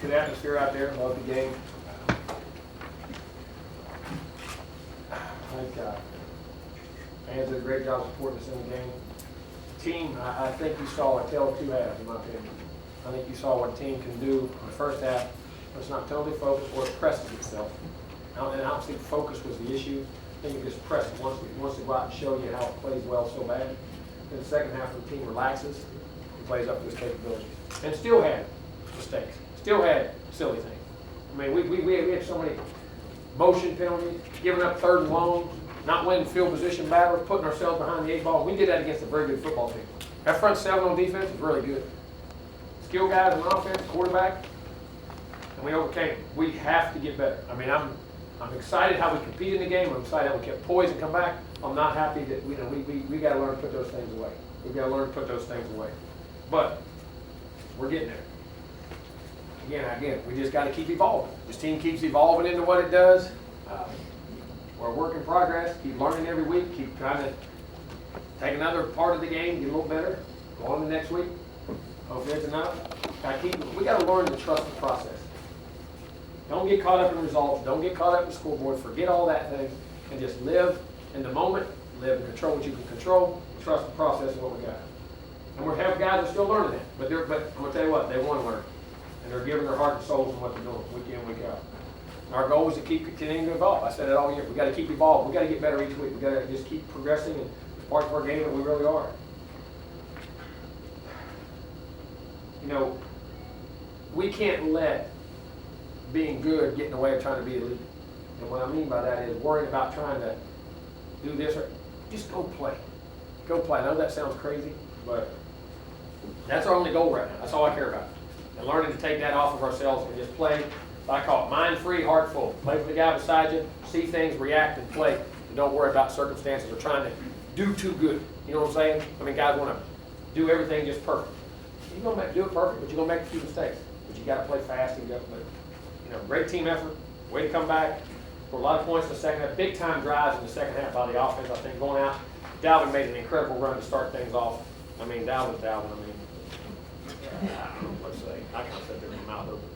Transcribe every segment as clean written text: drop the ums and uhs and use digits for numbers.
Good atmosphere out there. Love the game. I think fans did a great job supporting us in the game. Team, I think you saw a tale of two halves, in my opinion. I think you saw what a team can do in the first half. It's not totally focused or it presses itself. And I don't think focus was the issue. I think it just pressed. It wants to go out and show you how it plays well so bad. In the second half, when the team relaxes, it plays up to its capabilities. And still had mistakes. Still had silly things. I mean, we had so many motion penalties, giving up third and long, not winning field position battles, putting ourselves behind the eight ball. We did that against a very good football team. That front seven on defense is really good. Skill guys on offense, quarterback, and we overcame it. We have to get better. I mean, I'm excited how we competed in the game. I'm excited how we kept poised and come back. I'm not happy that we got to learn to put those things away. We've got to learn to put those things away. But we're getting there. Again, we just got to keep evolving. This team keeps evolving into what it does. We're a work in progress. Keep learning every week. Keep trying to take another part of the game, get a little better. Go on to next week. Hopefully it's enough. We got to learn to trust the process. Don't get caught up in results. Don't get caught up in the scoreboard. Forget all that thing and just live in the moment. Live and control what you can control. Trust the process of what we got. And we have guys that are still learning that. But I'm going to tell you what, they want to learn. And they're giving their heart and souls in what they're doing week in, week out. Our goal is to keep continuing to evolve. I said it all year. We got to keep evolving. We got to get better each week. We got to just keep progressing, and it's part of our game that we really are. You know, we can't let being good get in the way of trying to be elite. And what I mean by that is worrying about trying to do this or just go play. Go play. I know that sounds crazy, but that's our only goal right now. That's all I care about. And learning to take that off of ourselves and just play, I call it mind-free, heart-full. Play with the guy beside you, see things, react, and play. And don't worry about circumstances or trying to do too good. You know what I'm saying? I mean, guys want to do everything just perfect. You're going to do it perfect, but you're going to make a few mistakes. But you got to play fast and go. But, great team effort. Way to come back. For a lot of points in the second half. Big time drives in the second half by the offense, I think, going out. Dalvin made an incredible run to start things off. I mean, Dalvin. I don't know what to say. I can't sit there with my mouth open.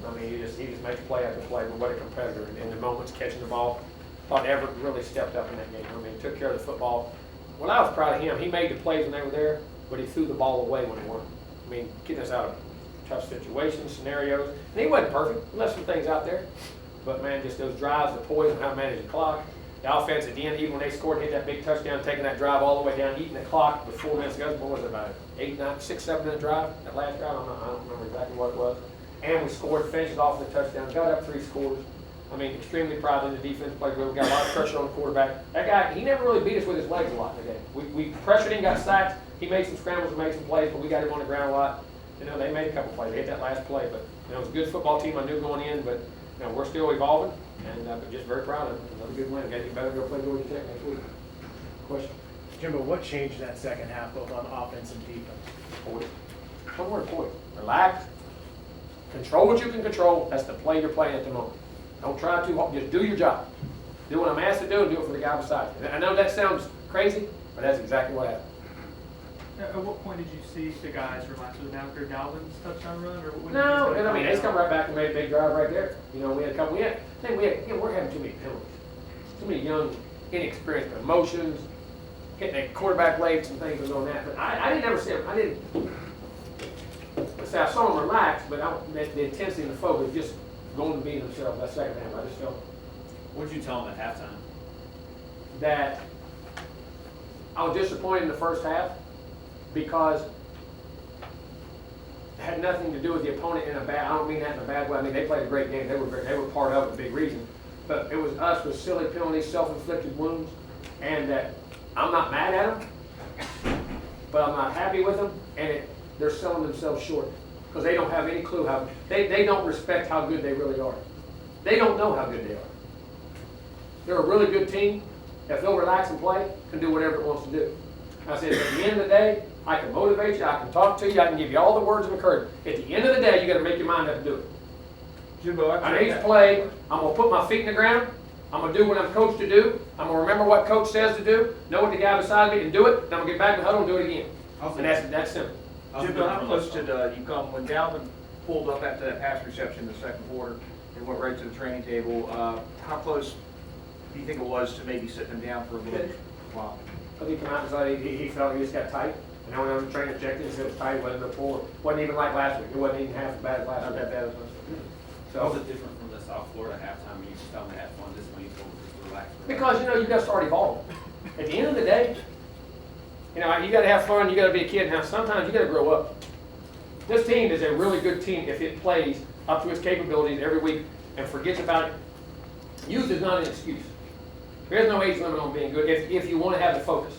I mean, he just makes play after play. But what a competitor in the moments, catching the ball. Thought Everett really stepped up in that game. I mean, took care of the football. Well, I was proud of him. He made the plays when they were there, but he threw the ball away when they weren't. I mean, getting us out of tough situations, scenarios. And he wasn't perfect. He left some things out there. But, man, just those drives, the poise, and how to manage the clock. The offense at the end, even when they scored, hit that big touchdown, taking that drive all the way down, eating the clock with 4 minutes to go. What was it, about 7 minute drive? That last drive? I don't remember exactly what it was. And we scored, finished it off with a touchdown, got up 3 scores. I mean, extremely proud of the defense played well. We got a lot of pressure on the quarterback. That guy, he never really beat us with his legs a lot in the game. We pressured him, got sacked. He made some scrambles and made some plays, but we got him on the ground a lot. They made a couple plays. They hit that last play, but it was a good football team. I knew going in, but we're still evolving, and but just very proud of them. Another good win. Got to get better. Go play Georgia Tech next week. Question? Jimbo, what changed in that second half, both on offense and defense? Poise. One word, poise. Relax. Control what you can control. That's the play you're playing at the moment. Don't try too hard. Just do your job. Do what I'm asked to do and do it for the guy beside you. I know that sounds crazy, but that's exactly what happened. At what point did you see the guys relax? Was it after Dalvin's touchdown run, or when No, and I mean, they come right back and made a big drive right there. We had a couple. I think we're having too many penalties. Too many young, inexperienced emotions, hitting a quarterback late, some things was on that. But I didn't ever see him. I didn't. Let's say I saw them relax, but the intensity and the focus just going to be themselves that second half. I just felt. What did you tell them at halftime? That I was disappointed in the first half because it had nothing to do with the opponent in a bad. I don't mean that in a bad way. I mean, they played a great game. They were part of it, a big reason. But it was us with silly penalties, self-inflicted wounds, and that I'm not mad at them, but I'm not happy with them, and they're selling themselves short because they don't have any clue how they don't respect how good they really are. They don't know how good they are. They're a really good team. If they'll relax and play, can do whatever it wants to do. I said, at the end of the day, I can motivate you, I can talk to you, I can give you all the words of encouragement. At the end of the day, you got to make your mind up to do it. Jimbo, I need to play. I'm going to put my feet in the ground. I'm going to do what I'm coached to do. I'm going to remember what coach says to do, know what the guy beside me and do it. Then I'm going to get back in the huddle and do it again. And that's simple. Jimbo, how close did you come when Dalvin pulled up after that pass reception in the second quarter and went right to the training table. How close do you think it was to maybe sitting him down for a little while? I think he came out and said he felt he just got tight. And then when the trainer checked it, he said it was tight, it wasn't before. Wasn't even like last week. It wasn't even half as bad as last week. Not that bad as last week. How was So, it different from the South Florida halftime when you just tell them to have fun this when you told them just to relax? because, you got to start evolving. At the end of the day, you got to have fun, you got to be a kid. Now, sometimes you got to grow up. This team is a really good team if it plays up to its capabilities every week and forgets about it. Youth is not an excuse. There's no age limit on being good if you want to have the focus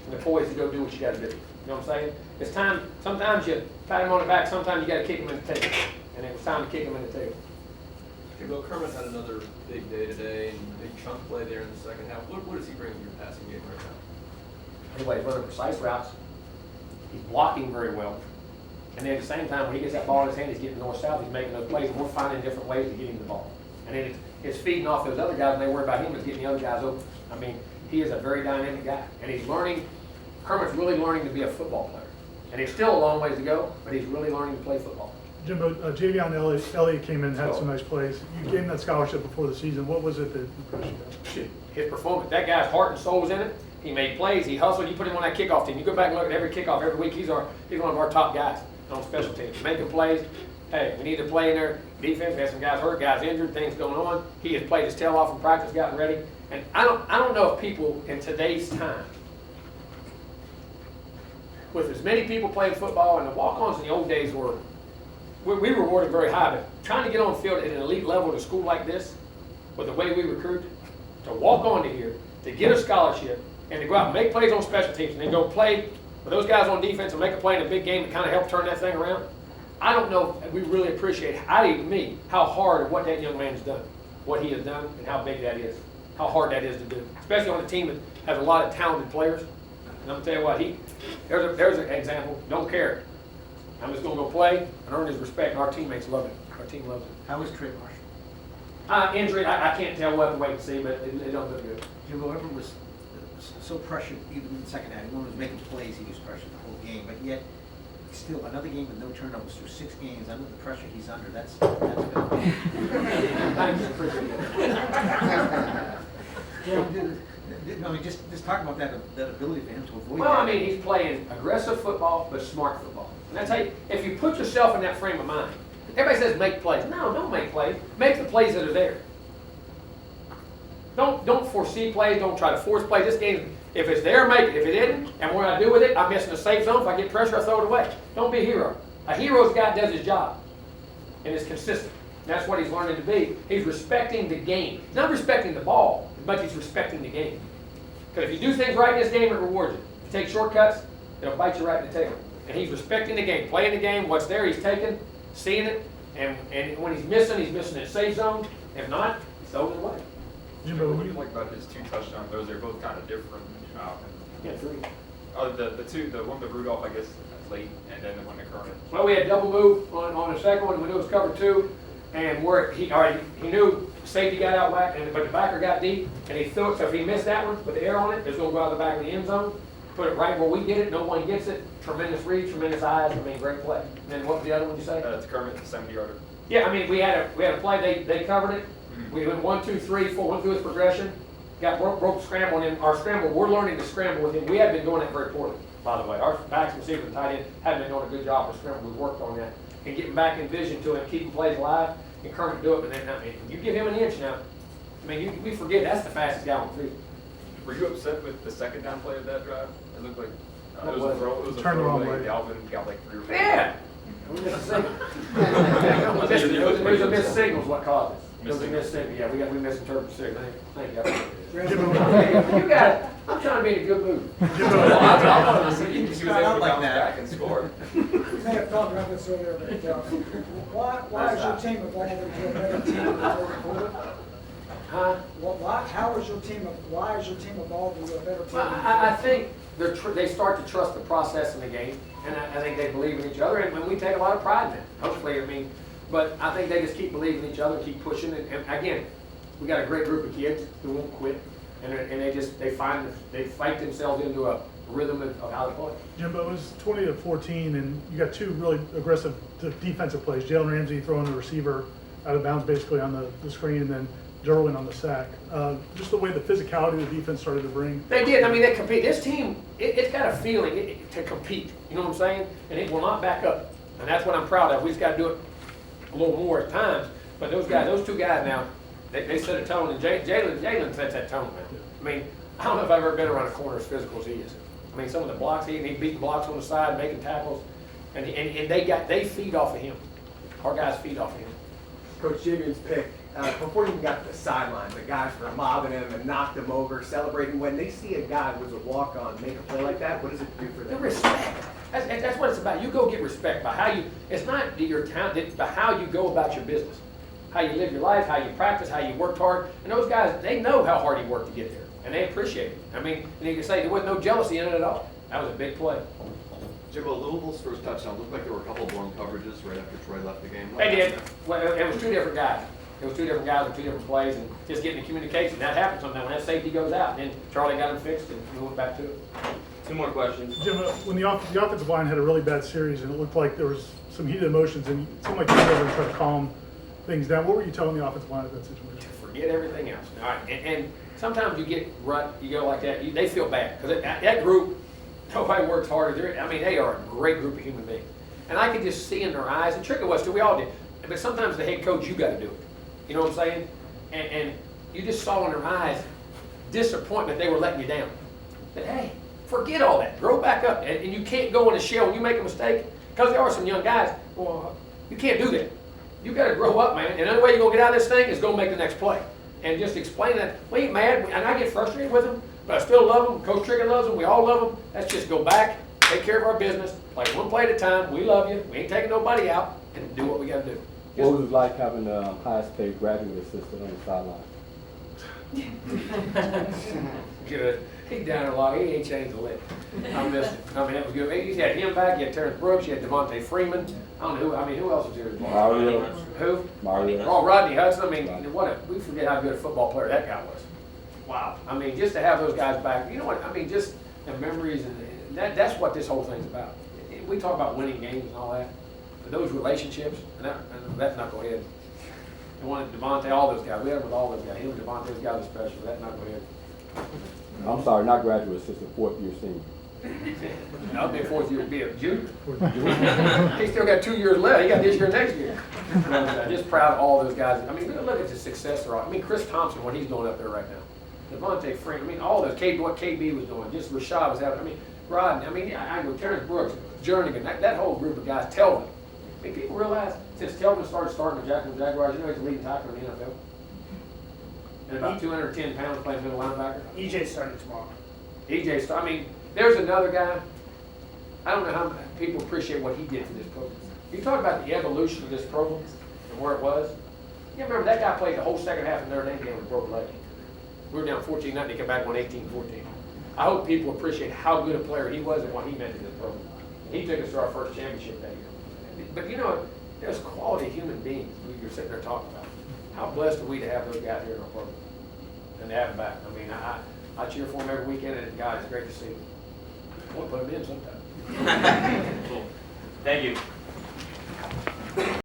and the poise to go do what you got to do. You know what I'm saying? It's time. Sometimes you pat him on the back. Sometimes you got to kick him in the tail. And it was time to kick him in the tail. Jimbo, Kermit had another big day today and big chunk play there in the second half. What does he bring to your passing game right now? Anyway, he's running precise routes. He's blocking very well. And then at the same time, when he gets that ball in his hand, he's getting north-south. He's making those plays, and we're finding different ways to get him the ball. And then it's feeding off those other guys, and they worry about him as getting the other guys open. I mean, he is a very dynamic guy, and he's learning. Kermit's really learning to be a football player. And he's still a long ways to go, but he's really learning to play football. Jimbo, Javion Elliott came in and had some nice plays. You gave him that scholarship before the season. What was it that impressed you? Shit, his performance. That guy's heart and soul was in it. He made plays. He hustled. You put him on that kickoff team. You go back and look at every kickoff every week. He's one of our top guys on special teams. Making plays. Hey, we need to play in their defense. We had some guys hurt, guys injured, things going on. He has played his tail off in practice, gotten ready. And I don't know if people in today's time, with as many people playing football, and the walk-ons in the old days we rewarded very high, but trying to get on the field at an elite level at a school like this, with the way we recruit, to walk on to here, to get a scholarship, and to go out and make plays on special teams, and then go play with those guys on defense and make a play in a big game and kind of help turn that thing around. I don't know if we really appreciate, how hard what that young man's done, what he has done, and how big that is, how hard that is to do, especially on a team that has a lot of talented players. And I'm gonna tell you what, there's an example. Don't care. I'm just gonna go play and earn his respect. And our teammates love it. Our team loves it. How was Trey Marshall? Injury, I can't tell. We'll have to wait and see, but it don't look good. Jimbo, everyone was so pressured even in the second half. Everyone was making plays, he was pressured the whole game, but yet still another game with no turnovers through 6 games under the pressure he's under. That's good. Thanks, appreciate it. I mean, just talk about that ability for him to avoid Well, that. I mean, he's playing aggressive football, but smart football. And that's how if you put yourself in that frame of mind, everybody says make plays. No, don't make plays. Make the plays that are there. Don't foresee plays. Don't try to force plays. This game, if it's there, make it. If it isn't, and what I do with it, I'm missing the safe zone. If I get pressure, I throw it away. Don't be a hero. A hero's guy does his job and is consistent. That's what he's learning to be. He's respecting the game. He's not respecting the ball, but he's respecting the game. Because if you do things right in this game, it rewards you. If you take shortcuts, it'll bite you right in the tail. And he's respecting the game, playing the game. What's there, he's taking, seeing it, and when he's missing that safe zone. If not, he throws it away. Jimbo, What do you like about his 2 touchdown throws? They're both kind of different. Yeah, 3. The one to Rudolph, I guess, late, and then the one to Kermit. Well, we had double move on the second one. We knew it was cover 2, and where he knew safety got out whack, but the backer got deep, and he threw it. So if he missed that one with the air on it, it's going to go out the back of the end zone. Put it right where we get it. No one gets it. Tremendous read, tremendous eyes. I mean, great play. And then what was the other one you say? To Kermit, the 70-yarder. Yeah, I mean, we had a play. They covered it. We went 1, 2, 3, 4, went through his progression. Got broke the scramble, and our scramble. We're learning to scramble with him. We have been doing that very poorly, by the way. Our backs, receivers, and tight end haven't been doing a good job with scramble. We've worked on that and getting back in vision to him, keeping plays alive, and Kermit do it. But then, I mean, you give him an inch now. I mean, we forget that's the fastest guy on the field. Were you upset with the second down play of that drive? It looked like What it was was a throw. It was a Turned the throw. wrong way. Alvin got like 3 or 4. Yeah. We missed a signal. It was a missed signal is what caused it. It was a missed signal. Yeah, we misinterpreted the signal. Thank you. Jimbo, You guys, I'm trying to be in a good mood. I wanted to see you. He was able Start out to like bounce that. back and score. We may have talked about this earlier, but why is your team evolving to a better team in the third quarter? Huh? Why is your team evolving to a better team? Well, I think they start to trust the process in the game, and I think they believe in each other, and we take a lot of pride in it. Hopefully, I mean, but I think they just keep believing in each other, keep pushing, and again, we got a great group of kids who won't quit, and they fight themselves into a rhythm of how to play. Jimbo, it was 20-14, and you got 2 really aggressive the defensive plays. Jalen Ramsey throwing the receiver out of bounds basically on the screen, and then Derwin on the sack. Just the way the physicality the defense started to bring. They did. I mean, they compete. This team, it's got a feeling to compete. You know what I'm saying? And it will not back up. And that's what I'm proud of. We just got to do it a little more at times. But those guys, those two guys now, they set a tone. And Jalen sets that tone, man. I mean, I don't know if I've ever been around a corner as physical as he is. I mean, some of the blocks he beating blocks on the side, making tackles, and they feed off of him. Our guys feed off of him. Coach Jimmy's pick, before he even got to the sidelines, the guys were mobbing him and knocked him over, celebrating. When they see a guy who's a walk-on make a play like that, what does it do for The them? respect. That's what it's about. You go get respect by how you, it's not your talent, it's by how you go about your business. How you live your life, how you practice, how you worked hard. And those guys, they know how hard he worked to get there. And they appreciate it. I mean, and you can say there wasn't no jealousy in it at all. That was a big play. Jimbo, Louisville's first touchdown looked like there were a couple of blown coverages right after Troy left the game. They did. Well, it was two different guys. It was two different guys with two different plays, and just getting the communication. That happens sometimes when that safety goes out. And then Charlie got him fixed, and we went back to it. Two more questions. Jim, when the offensive line had a really bad series and it looked like there was some heated emotions and it seemed like you guys were trying to calm things down, what were you telling the offensive line at that situation? Forget everything else. All right. And sometimes you get rut, you go like that, they feel bad. Because that group, nobody works harder. I mean, they are a great group of human beings. And I could just see in their eyes, the trick of us too, we all did. But sometimes the head coach, you got to do it. You know what I'm saying? And you just saw in their eyes disappointment they were letting you down. But hey, forget all that. Grow back up. And you can't go in a shell when you make a mistake. Because there are some young guys, well, you can't do that. You got to grow up, man. And the only way you're going to get out of this thing is go make the next play. And just explain that. We ain't mad, and I get frustrated with them, but I still love them. Coach Trigger loves them. We all love them. Let's just go back, take care of our business, play one play at a time. We love you. We ain't taking nobody out, and do what we got to do. What was it like having the highest paid graduate assistant on the sideline? Good. He's down a lot. He ain't changed a lick. I miss him. I mean, it was good. You had him back. You had Terrence Brooks. You had Devontae Freeman. I don't know who. I mean, who else was here? Mario. Who? Mario. Oh, Rodney Hudson. I mean, we forget how good a football player that guy was. Wow. I mean, just to have those guys back. You know what? I mean, just the memories and that's what this whole thing's about. We talk about winning games and all that, but those relationships, and that's not going ahead. And one Devontae, all those guys. We had them with all those guys. Him and Devontae, those guys are special. That's not going ahead. I'm sorry, not graduate assistant, fourth year senior. I'll be a fourth year, be a junior. He still got 2 years left. He got this year, next year. I'm just proud of all those guys. I mean, look at the success they're all. I mean, Chris Thompson, what he's doing up there right now. Devontae Freeman. I mean, all those. What KB was doing. Just Rashad was having. I mean, Rodney. I mean, I go Terrence Brooks, Jernigan. That whole group of guys. Telvin. I mean, people realize since Telvin started starting the Jacksonville Jaguars, you know he's the leading tackler in the NFL. And about 210 pounds playing middle linebacker. EJ started tomorrow. I mean, there's another guy. I don't know how people appreciate what he did for this program. You talk about the evolution of this program and where it was. You remember that guy played the whole second half of Notre Dame game with a broken leg. We were down 14-0. He came back and won 18-14. I hope people appreciate how good a player he was and what he meant to this program. He took us to our first championship that year. But you know, there's quality human beings you're sitting there talking about. How blessed are we to have those guys here in our program and to have them back? I mean, I cheer for them every weekend, and God, it's great to see them. I want to put them in sometime. Cool. Thank you.